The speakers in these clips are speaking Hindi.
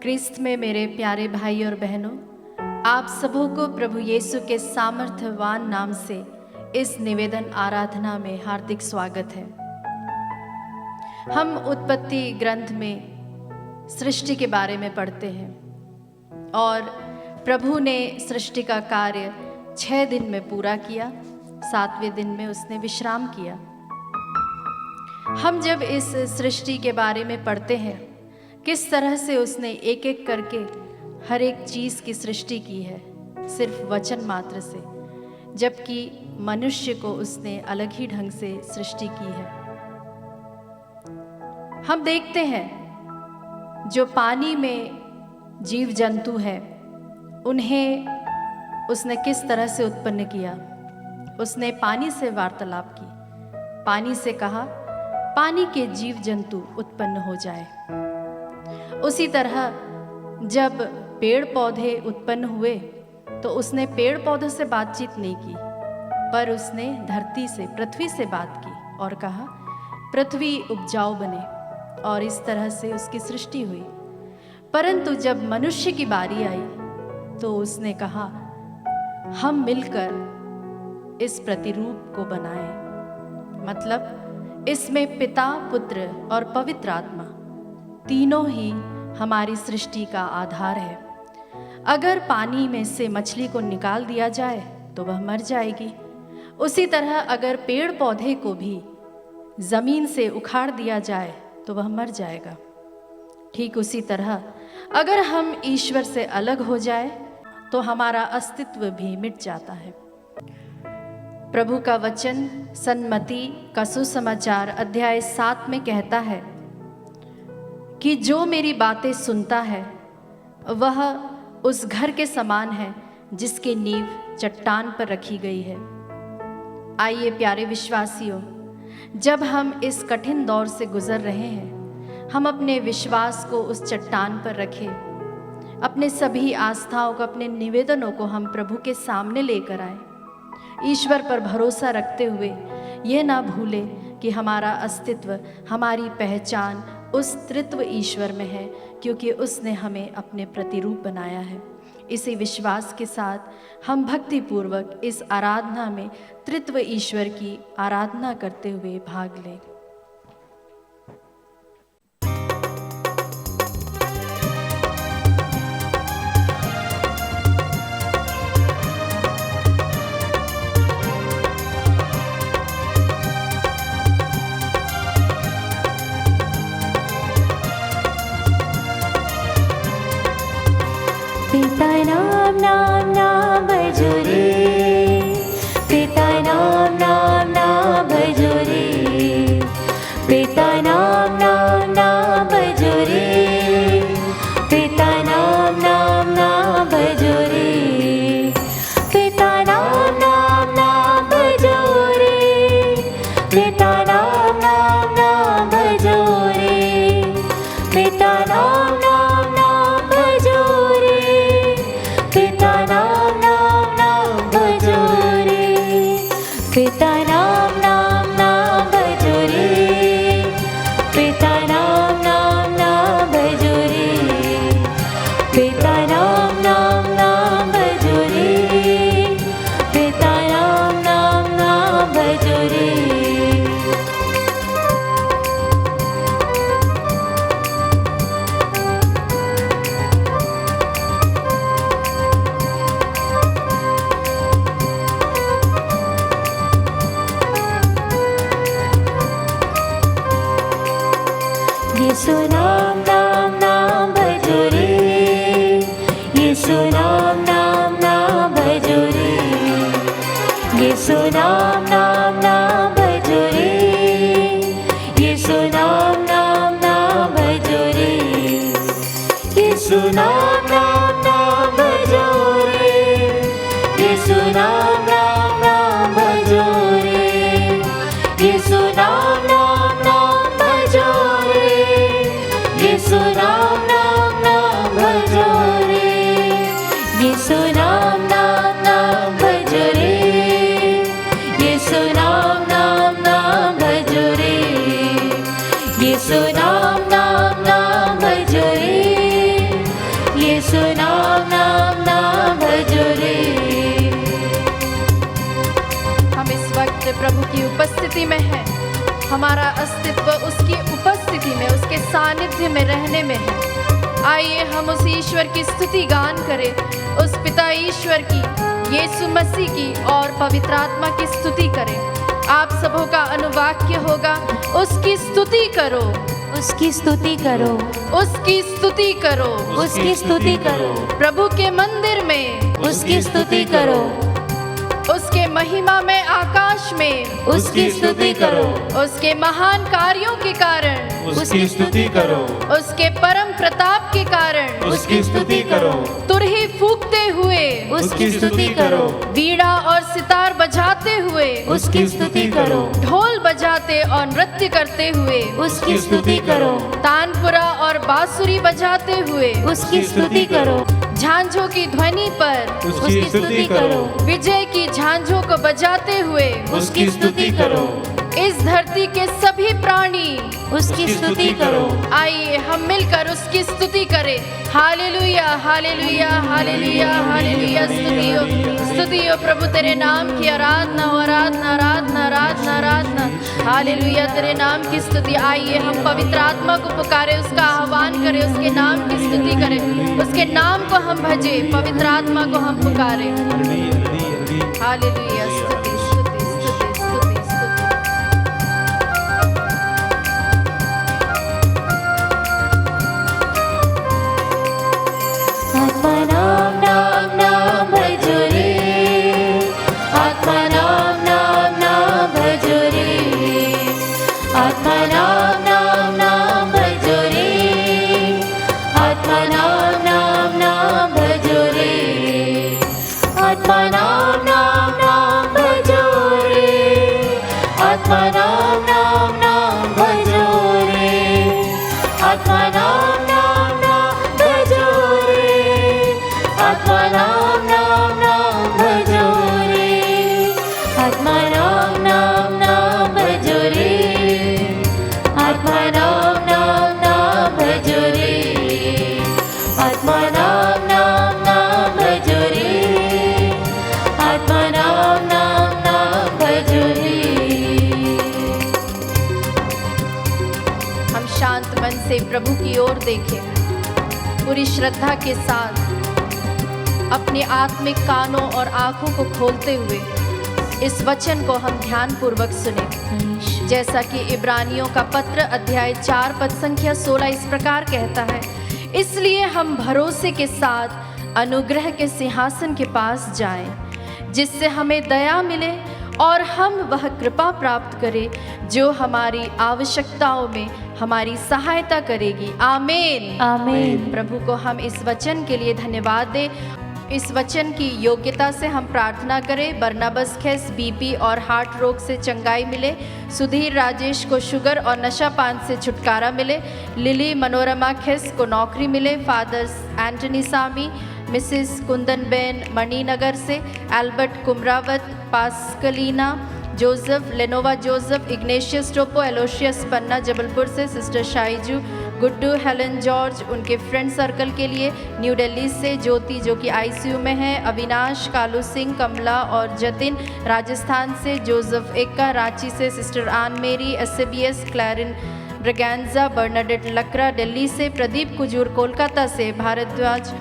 क्रिस्त में मेरे प्यारे भाई और बहनों, आप सबों को प्रभु यीशु के सामर्थ्यवान नाम से इस निवेदन आराधना में हार्दिक स्वागत है। हम उत्पत्ति ग्रंथ में सृष्टि के बारे में पढ़ते हैं और प्रभु ने सृष्टि का कार्य 6 दिन में पूरा किया, 7वें दिन में उसने विश्राम किया। हम जब इस सृष्टि के बारे में पढ़ते हैं, किस तरह से उसने एक एक करके हर एक चीज़ की सृष्टि की है सिर्फ वचन मात्र से, जबकि मनुष्य को उसने अलग ही ढंग से सृष्टि की है। हम देखते हैं जो पानी में जीव जंतु है, उन्हें उसने किस तरह से उत्पन्न किया। उसने पानी से वार्तालाप की, पानी से कहा पानी के जीव जंतु उत्पन्न हो जाए। उसी तरह जब पेड़ पौधे उत्पन्न हुए तो उसने पेड़ पौधों से बातचीत नहीं की, पर उसने धरती से, पृथ्वी से बात की और कहा पृथ्वी उपजाऊ बने, और इस तरह से उसकी सृष्टि हुई। परंतु जब मनुष्य की बारी आई तो उसने कहा हम मिलकर इस प्रतिरूप को बनाएं। मतलब इसमें पिता, पुत्र और पवित्र आत्मा तीनों ही हमारी सृष्टि का आधार है। अगर पानी में से मछली को निकाल दिया जाए तो वह मर जाएगी। उसी तरह अगर पेड़ पौधे को भी जमीन से उखाड़ दिया जाए तो वह मर जाएगा। ठीक उसी तरह अगर हम ईश्वर से अलग हो जाए तो हमारा अस्तित्व भी मिट जाता है। प्रभु का वचन सन्मति का सुसमाचार अध्याय 7 में कहता है कि जो मेरी बातें सुनता है वह उस घर के समान है जिसकी नींव चट्टान पर रखी गई है। आइए प्यारे विश्वासियों, जब हम इस कठिन दौर से गुजर रहे हैं, हम अपने विश्वास को उस चट्टान पर रखें। अपने सभी आस्थाओं को, अपने निवेदनों को हम प्रभु के सामने लेकर आए। ईश्वर पर भरोसा रखते हुए ये ना भूले कि हमारा अस्तित्व, हमारी पहचान उस त्रित्व ईश्वर में है, क्योंकि उसने हमें अपने प्रतिरूप बनाया है। इसी विश्वास के साथ हम भक्तिपूर्वक इस आराधना में त्रित्व ईश्वर की आराधना करते हुए भाग लें। पिता नाम नाम नाम भजो रे, पिता नाम नाम नाम भजो रे, पिता नाम नाम नाम भजो रे, पिता नाम नाम नाम भजो रे, पिता नाम नाम नाम भजो रे, पिता नाम नाम नाम भजो रे, पिता नाम नाम नाम भजो रे, पिता नाम नाम नाम भजो रे, पिता नाम नाम नाम भजो रे, पिता नाम नाम नाम भजो रे, पिता नाम नाम नाम भजो रे, पिता नाम नाम नाम भजो रे। यीशु नाम नाम नाम भजो रे, यीशु नाम नाम नाम भजो रे, यीशु नाम नाम नाम भजो रे, यीशु नाम नाम नाम भजो रे, यीशु नाम नाम नाम भजो रे, यीशु नाम नाम नाम भजो रे, यीशु नाम नाम नाम भजो रे, यीशु नाम नाम नाम भजो रे, यीशु नाम नाम नाम भजो रे, यीशु नाम नाम नाम भजो रे, यीशु नाम नाम नाम भजो रे, स्थिति में है, हमारा अस्तित्व उसकी उपस्थिति में, उसके सानिध्य में रहने में है। आइए हम उस ईश्वर की स्तुति गान करें, उस पिता ईश्वर की, यीशु मसीह की और पवित्र आत्मा की स्तुति करें। आप सबों का अनुवाक्य होगा, उसकी स्तुति करो, उसकी स्तुति करो, उसकी स्तुति करो, उसकी स्तुति करो, प्रभु के मंदिर में उसकी स्तुति करो, उसके महिमा में आकाश में उसकी स्तुति करो, उसके महान कार्यों के कारण, उसकी स्तुति करो, उसके परम प्रताप के कारण, उसकी स्तुति करो, तुरही फूंकते हुए, उसकी स्तुति करो, वीणा और सितार बजाते हुए, उसकी स्तुति करो, ढोल बजाते और नृत्य करते हुए, उसकी स्तुति करो, तानपुरा और बांसुरी बजाते हुए, उसकी स्तुति करो, झांझों की ध्वनि पर उसकी स्तुति करो, विजय की झांझों को बजाते हुए, उसकी स्तुति करो, इस धरती के सभी प्राणी उसकी स्तुति करो। आइए हम मिलकर उसकी स्तुति करें। Hallelujah hallelujah hallelujah hallelujah. स्तुति हो, स्तुति हो प्रभु, तेरे नाम की आराधना हो, आराधना आराधना आराधना आराधना। हालेलुया, तेरे नाम की स्तुति। आइए हम पवित्र आत्मा को पुकारें, उसका आह्वान करें, उसके नाम की स्तुति करें, उसके नाम को हम भजे, पवित्र आत्मा को हम पुकारें। हालेलुया, स्तुति स्तुति स्तुति स्तुति स्तुति। आत्मा नाम नाम नाम भजो रे, आत्मा नाम नाम नाम भजो रे, आत्मा नाम नाम नाम भजो रे, आत्मा नाम नाम नाम भजो रे, आत्मा नाम नाम नाम भजो रे, आत्मा नाम नाम नाम भजो रे, आत्मा नाम नाम नाम भजो रे, आत्मा नाम नाम नाम भजो रे, आत्मा नाम नाम नाम भजो रे, आत्मा नाम नाम नाम भजो रे, आत्मा नाम नाम नाम भजो रे, आत्मा नाम नाम नाम भजो रे। हम शांत मन से प्रभु की ओर देखें, पूरी श्रद्धा के साथ अपने आत्मिक कानों और आंखों को खोलते हुए इस वचन को हम ध्यान पूर्वक सुने। जैसा कि इब्रानियों का पत्र अध्याय 4 पद संख्या 16 इस प्रकार कहता है, इसलिए हम भरोसे के साथ अनुग्रह के सिंहासन के पास जाएं, जिससे हमें दया मिले और हम वह कृपा प्राप्त करें जो हमारी आवश्यकताओं में हमारी सहायता करेगी। आमीन आमीन। प्रभु को हम इस वचन के लिए धन्यवाद दें। इस वचन की योग्यता से हम प्रार्थना करें। बरनबास खेस बीपी और हार्ट रोग से चंगाई मिले, सुधीर राजेश को शुगर और नशा पान से छुटकारा मिले, लिली मनोरमा खेस को नौकरी मिले, fathers Antony Sami, Mrs Kundanben Maninagar से, Albert Kumrawat, Pascalina Joseph, Lenova Joseph, Ignatius Toppo, Aloysius Panna Jabalpur से, sister Shaiju, Guddu, Helen George, उनके फ्रेंड सर्कल के लिए, न्यू दिल्ली से ज्योति जो कि आईसीयू में है, अविनाश, कालू सिंह, कमला और जतिन, राजस्थान से जोसेफ एक्का, रांची से sister Ann Mary, SBS Clarine Braganza, Bernadette Lakra Delhi से, प्रदीप कुजूर कोलकाता से, Bhardwaj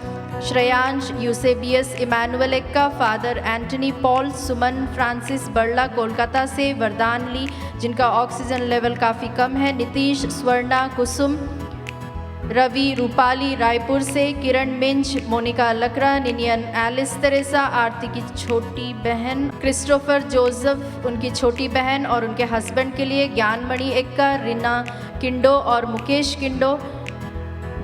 Shreyansh, Eusebius Emmanuel Ekka, father Antony Paul, Suman Francis Barla Kolkata से, वरदान ली जिनका ऑक्सीजन लेवल काफ़ी कम है, नीतीश, स्वर्णा, कुसुम, रवि, रूपाली रायपुर से, किरण मिंज, मोनिका लकरा, निनियन एलिस तेरेसा, आरती की छोटी बहन, क्रिस्टोफर जोसेफ उनकी छोटी बहन और उनके हस्बैंड के लिए, ज्ञानमणि एक्का, रीना किंडो और मुकेश किंडो,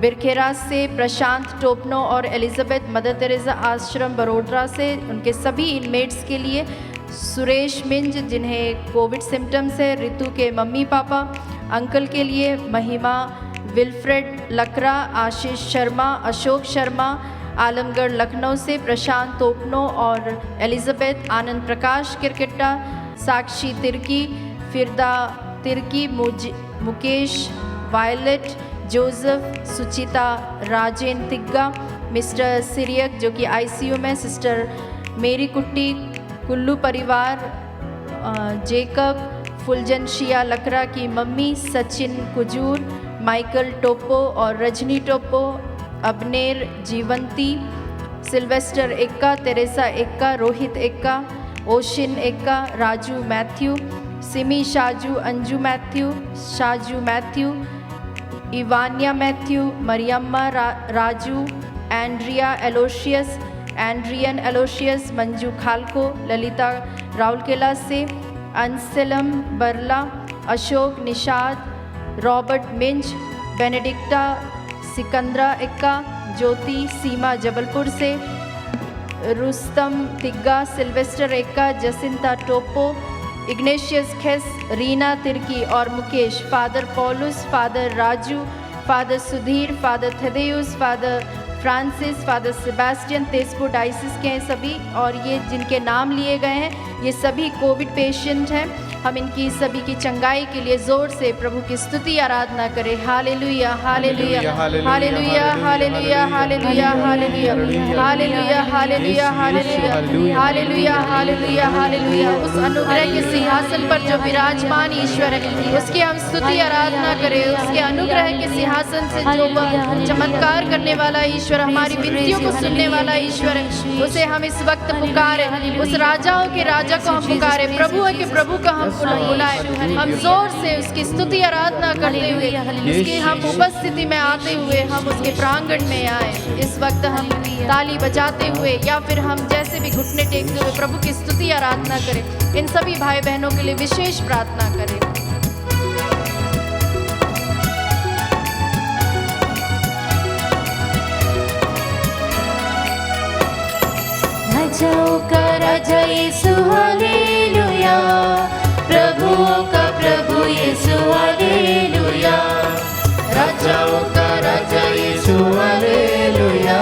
बिरखेरा से, प्रशांत टोपनो और एलिजाबेथ, मदर तेरेसा आश्रम बड़ोदरा से, उनके सभी इनमेट्स के लिए, सुरेश मिंज जिन्हें कोविड सिम्टम्स है, ऋतु के मम्मी पापा, अंकल के लिए, महिमा, विल्फ्रेड लकरा, आशीष शर्मा, अशोक शर्मा, आलमगढ़ लखनऊ से, प्रशांत तोपनो और एलिजाबेथ, आनंद प्रकाश किरकिट्टा, साक्षी तिर्की, फिरदा तिर्की, मुकेश, वायलेट, जोसेफ, सुचिता, राजेन तिग्गा, मिस्टर सिरियक जो कि आईसीयू में, सिस्टर मेरी कुट्टी, कुल्लू परिवार, जेकब, फुलजनशिया लकड़ा की मम्मी, सचिन कुजूर, माइकल टोप्पो और Rajni Toppo, Abner Jeevanti, Sylvester Ekka, Teresa Ekka, Rohit Ekka, Oshin Ekka, Raju Mathew, Simi Shaju, Anju Mathew, Shaju Mathew, Ivania Mathew, Mariyamma Raju, Andrea Aloysius, Andrian Aloysius, Manju खालको, ललिता राउरकेला से, Anselm Barla, Ashok Nishad, Robert Minj, Benedicta Sikandra Ekka, Jyoti Seema Jabalpur से, Rustam Tigga, Sylvester Ekka, Jacinta Toppo, Ignatius Khes, Reena Tirkey और मुकेश, फादर पॉलुस, father Raju, father Sudhir, father Thaddeus, father Francis, father Sebastian, Tezpur diocese के हैं सभी। और ये जिनके नाम लिए गए हैं ये सभी कोविड पेशेंट हैं। हम इनकी सभी की चंगाई के लिए जोर से प्रभु की स्तुति आराधना करें। Hallelujah, hallelujah, hallelujah, hallelujah, hallelujah, hallelujah, hallelujah, hallelujah, hallelujah, hallelujah, hallelujah, hallelujah. उस अनुग्रह के सिंहासन पर जो विराजमान ईश्वर है उसकी हम स्तुति आराधना करें। उसके अनुग्रह के सिंहासन से जो चमत्कार करने वाला ईश्वर, हमारी विनतियों को सुनने वाला ईश्वर है, उसे हम इस वक्त पुकारे। उस राजाओं के राजा को हम पुकारे, प्रभु के प्रभु को हम बुलाए। हम जोर से उसकी स्तुति आराधना करते हुए, उसकी हम उपस्थिति में आते हुए हम उसके प्रांगण में आए। इस वक्त हम ताली बजाते हुए या फिर हम जैसे भी घुटने टेकते हुए प्रभु की स्तुति आराधना करें। इन सभी भाई बहनों के लिए विशेष प्रार्थना करें। राजाओं का राजा यीशु हालेलुया, प्रभुओं का प्रभु यीशु हालेलुया, राजाओं का राजा यीशु हालेलुया,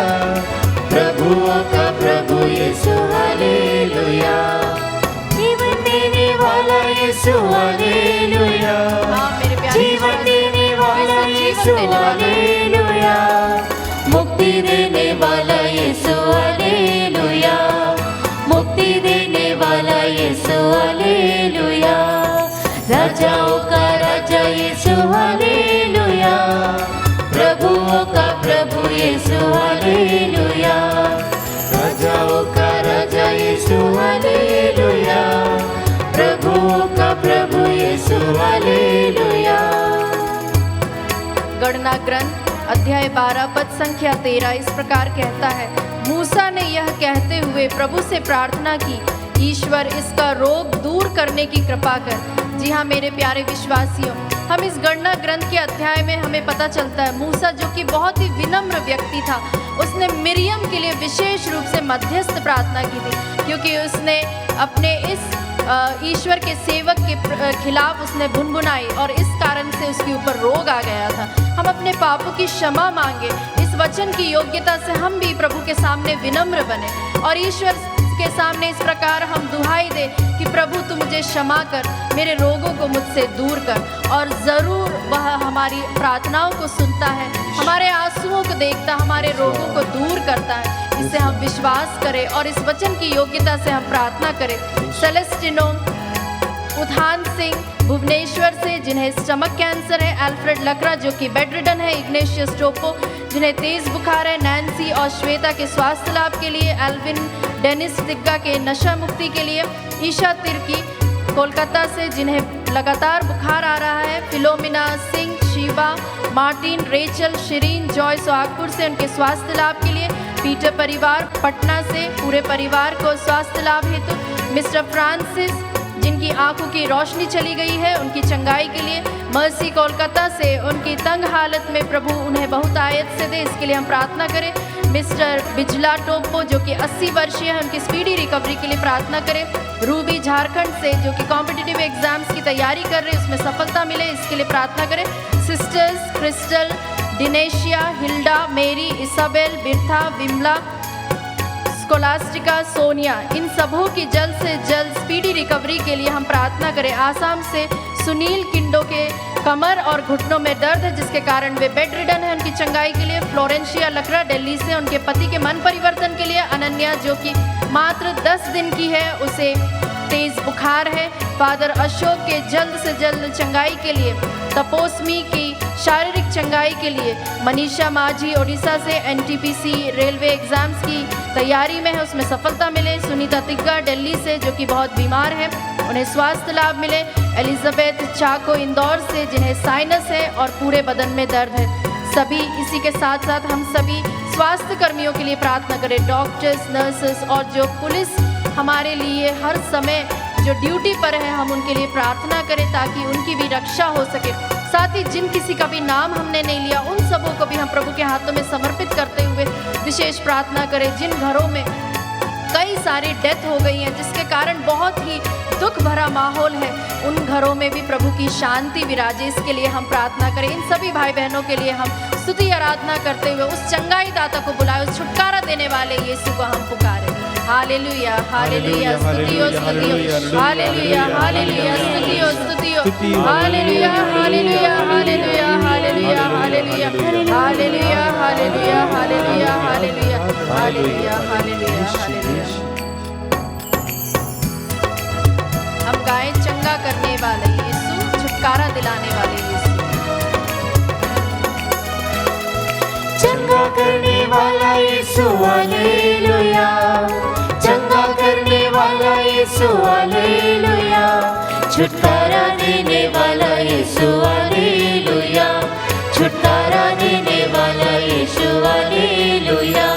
प्रभुओं का प्रभु यीशु हालेलुया, जीवन देने वाला यीशु हालेलुया, जीवन देने वाला यीशु हालेलुया, मुक्ति देने वाला यीशु हालेलुया, मुक्ति देने वाला यीशु हालेलुया, राजाओं का राजा यीशु हालेलुया, प्रभुओं का प्रभु यीशु हालेलुया, राजाओं का राजा यीशु हालेलुया, प्रभुओं का प्रभु यीशु हालेलुया। गणना ग्रंथ अध्याय 12 पद संख्या 13 इस प्रकार कहता है, मूसा ने यह कहते हुए प्रभु से प्रार्थना की, ईश्वर इसका रोग दूर करने की कृपा कर। जी हाँ मेरे प्यारे विश्वासियों, हम इस गणना ग्रंथ के अध्याय में हमें पता चलता है मूसा जो कि बहुत ही विनम्र व्यक्ति था, उसने मिरियम के लिए विशेष रूप से मध्यस्थ प्रार्थना की थी, क्योंकि उसने अपने इस ईश्वर के सेवक के खिलाफ उसने भुनभुनाई और इस कारण से उसके ऊपर रोग आ गया था। हम अपने पापों की क्षमा मांगे, इस वचन की योग्यता से हम भी प्रभु के सामने विनम्र बने और ईश्वर के सामने इस प्रकार हम दुहाई दे कि प्रभु तू मुझे क्षमा कर, मेरे रोगों को मुझसे दूर कर। और ज़रूर वह हमारी प्रार्थनाओं को सुनता है, हमारे आंसुओं को देखता, हमारे रोगों को दूर करता है। इससे हम विश्वास करें और इस वचन की योग्यता से हम प्रार्थना करें। सेलेस्टिनो उत्थान सिंह भुवनेश्वर से जिन्हें स्टमक कैंसर है, अल्फ्रेड लकड़ा जो कि बेड रिडन है, इग्नेशियस टोप्पो जिन्हें तेज बुखार है, नैन्सी और श्वेता के स्वास्थ्य लाभ के लिए, एल्विन डेनिस तिग्गा के नशा मुक्ति के लिए, ईशा तिर्की कोलकाता से जिन्हें लगातार बुखार आ रहा है, Philomena Singh, Shiva Martin, Rachel, Shirin, Joy Sohagpur से उनके स्वास्थ्य लाभ के लिए, पीटर परिवार पटना से पूरे परिवार को स्वास्थ्य लाभ हेतु, मिस्टर फ्रांसिस जिनकी आंखों की रोशनी चली गई है उनकी चंगाई के लिए, मर्सी कोलकाता से उनकी तंग हालत में प्रभु उन्हें बहुत आयत से दे, इसके लिए हम प्रार्थना करें। मिस्टर बिजला टोप्पो जो कि 80 वर्षीय है, उनकी स्पीडी रिकवरी के लिए प्रार्थना करें। रूबी झारखंड से जो कि कॉम्पिटिटिव एग्जाम्स की तैयारी कर रहे हैं, उसमें सफलता मिले, इसके लिए प्रार्थना करें। सिस्टर्स क्रिस्टल, डिनेशिया, हिल्डा, मेरी, इसाबेल, बिरथा, विमला, स्कोलास्टिका, सोनिया, इन सबों की जल्द से जल्द स्पीडी रिकवरी के लिए हम प्रार्थना करें। आसाम से सुनील किंडो के कमर और घुटनों में दर्द है जिसके कारण वे बेड रिडन है, उनकी चंगाई के लिए। फ्लोरेंशिया लकड़ा दिल्ली से उनके पति के मन परिवर्तन के लिए। अनन्या जो कि मात्र 10 दिन की है, उसे तेज बुखार है, फादर अशोक के जल्द से जल्द चंगाई के लिए, तपोस्मी की शारीरिक चंगाई के लिए, मनीषा माझी ओडिशा से एनटीपीसी रेलवे एग्जाम्स की तैयारी में है, उसमें सफलता मिले। सुनीता तिग्गा दिल्ली से जो कि बहुत बीमार है, उन्हें स्वास्थ्य लाभ मिले। एलिजाबेथ चाको इंदौर से जिन्हें साइनस है और पूरे बदन में दर्द है। सभी इसी के साथ साथ हम सभी स्वास्थ्य कर्मियों के लिए प्रार्थना करें, डॉक्टर्स, नर्सेस और जो पुलिस हमारे लिए हर समय जो ड्यूटी पर है, हम उनके लिए प्रार्थना करें ताकि उनकी भी रक्षा हो सके। साथ ही जिन किसी का भी नाम हमने नहीं लिया, उन सबों को भी हम प्रभु के हाथों में समर्पित करते हुए विशेष प्रार्थना करें। जिन घरों में कई सारी डेथ हो गई हैं, जिसके कारण बहुत ही दुख भरा माहौल है, उन घरों में भी प्रभु की शांति विराजे, इसके लिए हम प्रार्थना करें। इन सभी भाई बहनों के लिए हम स्तुति आराधना करते हुए उस चंगाई दाता को बुलाए, उस छुटकारा देने वाले यीशु को हम पुकारें। हालेलुया, हालेलुया, स्तुतियो, स्तुतियो, हालेलुया, हालेलुया, स्तुतियो, स्तुतियो, hallelujah, hallelujah, hallelujah, hallelujah, hallelujah, hallelujah, hallelujah, hallelujah, hallelujah, hallelujah, hallelujah, hallelujah. हम गाएं, चंगा करने वाले यीशु, छुटकारा दिलाने वाले यीशु। चंगा करने वाला यीशु, हालेलुया। चंगा करने वाला यीशु, हालेलुया। छुटकारा देने वाला यीशु, हालेलुया। छुटकारा देने वाला यीशु, हालेलुया।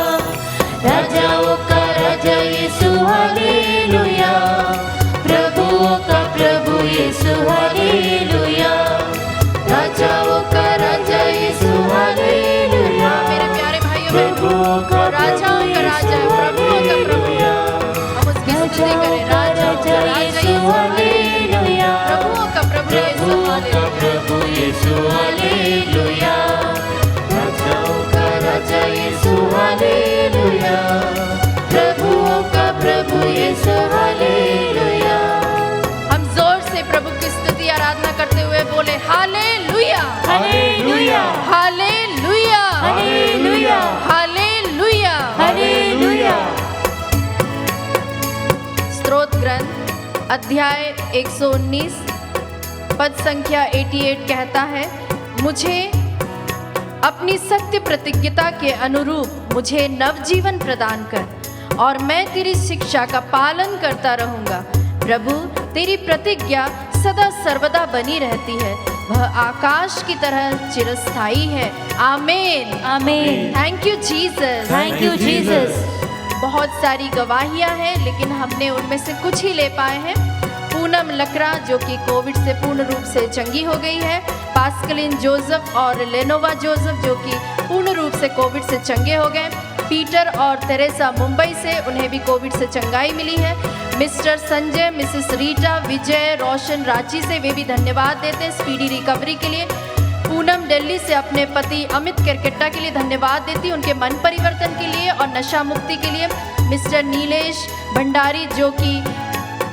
राजाओं का राजा यीशु, हालेलुया। प्रभुओं का प्रभु यीशु, हालेलुया। राजाओं का राजा यीशु, हालेलुया। मेरे प्यारे भाइयों बहनों, राजाओं का राजा, प्रभुओं का प्रभु, हम उसकी स्तुति करें। राजाओं का राजा यीशु, हालेलुया। प्रभुओं का प्रभु यीशु, हालेलुया। प्रभु यीशु, हालेलुया। राजाओं का राजा यीशु, हालेलुया। प्रभुओं का प्रभु यीशु, हालेलुया। हम जोर से प्रभु की स्तुति आराधना करते हुए बोले hallelujah, hallelujah, hallelujah, hallelujah, hallelujah, hallelujah. स्तोत्र ग्रंथ अध्याय 119 पद संख्या 88 कहता है, मुझे अपनी सत्य प्रतिज्ञता के अनुरूप मुझे नवजीवन प्रदान कर और मैं तेरी शिक्षा का पालन करता रहूंगा। प्रभु, तेरी प्रतिज्ञा सदा सर्वदा बनी रहती है, वह आकाश की तरह चिरस्थायी है। आमीन, आमीन। Thank you Jesus, thank you Jesus. बहुत सारी गवाहियां हैं, लेकिन हमने उनमें से कुछ ही ले पाए हैं। पूनम लकड़ा जो कि कोविड से पूर्ण रूप से चंगी हो गई है, पास्कलिन जोसेफ और लेनोवा जोसेफ जो कि पूर्ण रूप से कोविड से चंगे हो गए, पीटर और तेरेसा मुंबई से, उन्हें भी कोविड से चंगाई मिली है। मिस्टर संजय, मिसेस रीटा, विजय, रोशन रांची से, वे भी धन्यवाद देते हैं स्पीडी रिकवरी के लिए। पूनम दिल्ली से अपने पति अमित केरकेट्टा के लिए धन्यवाद देती, उनके मन परिवर्तन के लिए और नशा मुक्ति के लिए। मिस्टर नीलेश भंडारी जो कि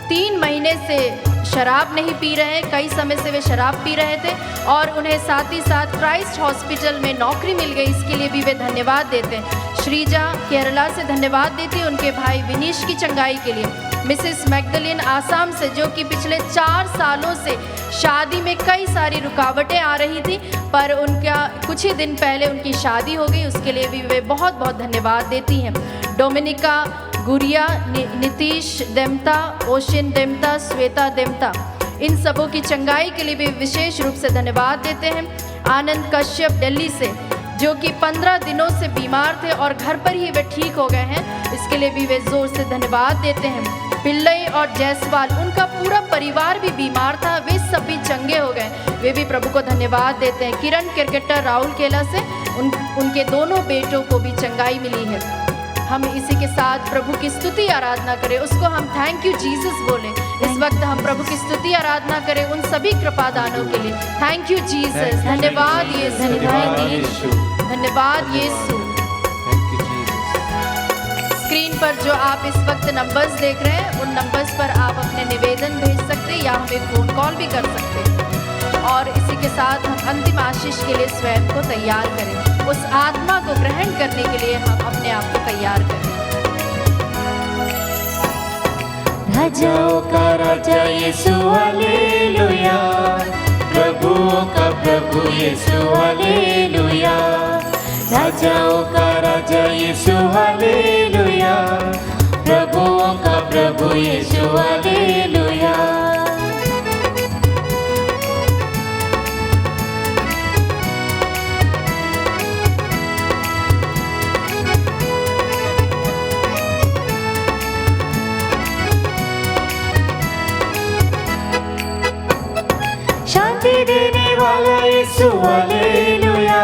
3 महीने से शराब नहीं पी रहे हैं, कई समय से वे शराब पी रहे थे और उन्हें साथ ही साथ क्राइस्ट हॉस्पिटल में नौकरी मिल गई, इसके लिए भी वे धन्यवाद देते हैं। श्रीजा केरला से धन्यवाद देती उनके भाई विनीश की चंगाई के लिए। मिसेस मैगदलिन आसाम से जो कि पिछले 4 सालों से शादी में कई सारी रुकावटें आ रही थी, पर उनका कुछ ही दिन पहले उनकी शादी हो गई, उसके लिए भी वे बहुत बहुत धन्यवाद देती हैं। डोमिनिका गुड़िया, नीतीश देमता, ओशिन देमता, श्वेता देमता, इन सबों की चंगाई के लिए भी विशेष रूप से धन्यवाद देते हैं। आनंद कश्यप दिल्ली से जो कि 15 दिनों से बीमार थे और घर पर ही वे ठीक हो गए हैं, इसके लिए भी वे जोर से धन्यवाद देते हैं। पिल्लई और जायसवाल, उनका पूरा परिवार भी बीमार था, वे सभी चंगे हो गए, वे भी प्रभु को धन्यवाद देते हैं। किरण केरकेट्टा राहुल केला से उनके दोनों बेटों को भी चंगाई मिली है। हम इसी के साथ प्रभु की स्तुति आराधना करें, उसको हम थैंक यू जीसस बोलें। इस वक्त हम प्रभु की स्तुति आराधना करें उन सभी कृपादानों के लिए। थैंक यू जीसस, धन्यवाद यीशु, धन्यवाद यीशु। स्क्रीन पर जो आप इस वक्त नंबर्स देख रहे हैं, उन नंबर्स पर आप अपने निवेदन भेज सकते हैं या हमें फ़ोन कॉल भी कर सकते हैं। और इसी के साथ हम अंतिम आशीष के लिए स्वयं को तैयार करें, उस आत्मा को ग्रहण करने के लिए हम अपने आप को तैयार करें। राजाओं का राजा यीशु हालेलुया, प्रभुओं का प्रभु यीशु हालेलुया, राजाओं का राजा यीशु हालेलुया, प्रभुओं का प्रभु यीशु हालेलुया। शांति देने वाला यीशु हालेलुया,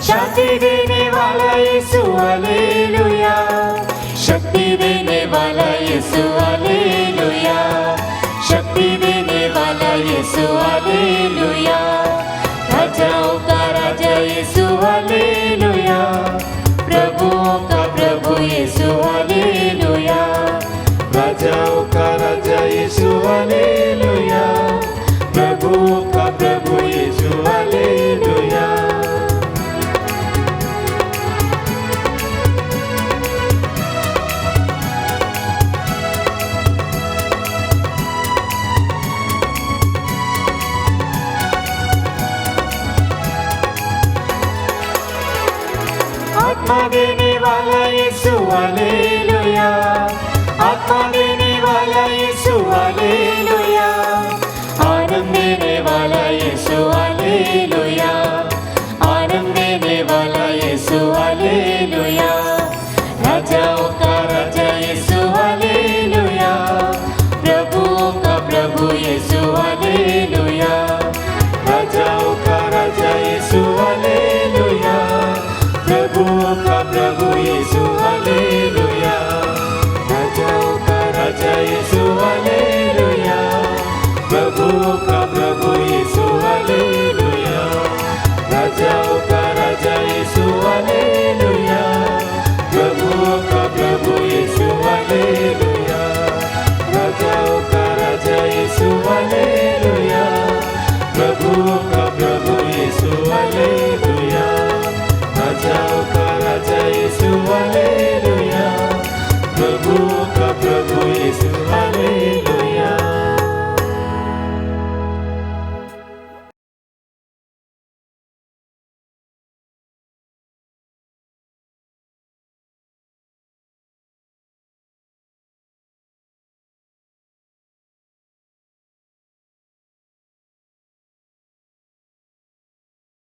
शांति देने वाला यीशु हालेलुया, शक्ति देने वाला यीशु हालेलुया, शक्ति देने वाला यीशु हालेलुया, राजाओं का राजा यीशु हालेलुया, प्रभुओं का प्रभु यीशु हालेलुया, राजाओं का राजा यीशु हालेलुया, प्रभुओं का प्रभु यीशु हालेलुया। आत्मा देने वाला यीशु हालेलुया, आत्मा देने वाला यीशु हालेलुया, आनंद देने वाला यीशु हालेलुया,